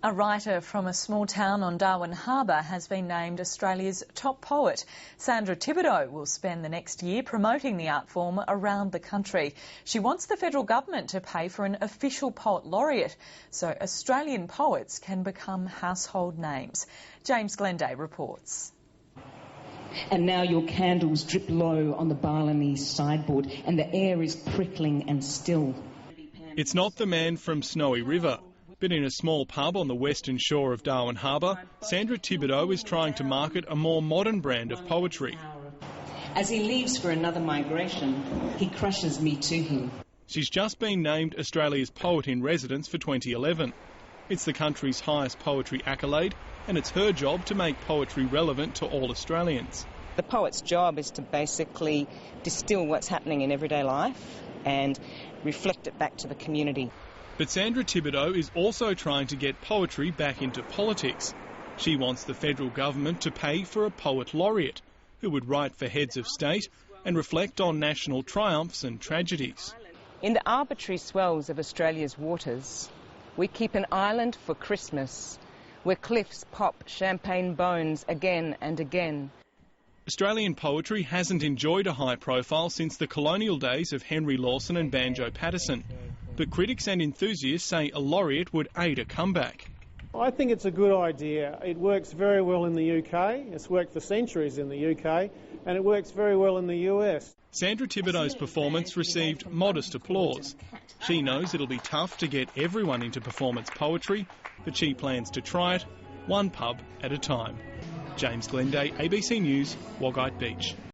A writer from a small town on Darwin Harbour has been named Australia's top poet. Sandra Thibodeaux will spend the next year promoting the art form around the country. She wants the federal government to pay for an official poet laureate so Australian poets can become household names. James Glenday reports. And now your candles drip low on the Balinese sideboard and the air is prickling and still. It's not the man from Snowy River. But in a small pub on the western shore of Darwin Harbour, Sandra Thibodeaux is trying to market a more modern brand of poetry. As he leaves for another migration, he crushes me to him. She's just been named Australia's Poet in Residence for 2011. It's the country's highest poetry accolade, and it's her job to make poetry relevant to all Australians. The poet's job is to basically distill what's happening in everyday life and reflect it back to the community. But Sandra Thibodeaux is also trying to get poetry back into politics. She wants the federal government to pay for a poet laureate who would write for heads of state and reflect on national triumphs and tragedies. In the arbitrary swells of Australia's waters, we keep an island for Christmas where cliffs pop champagne bones again and again. Australian poetry hasn't enjoyed a high profile since the colonial days of Henry Lawson and Banjo Paterson. But critics and enthusiasts say a laureate would aid a comeback. I think it's a good idea. It works very well in the UK, it's worked for centuries in the UK, and it works very well in the US. Sandra Thibodeaux's performance received modest applause. She knows it'll be tough to get everyone into performance poetry, but she plans to try it, one pub at a time. James Glenday, ABC News, Wagait Beach.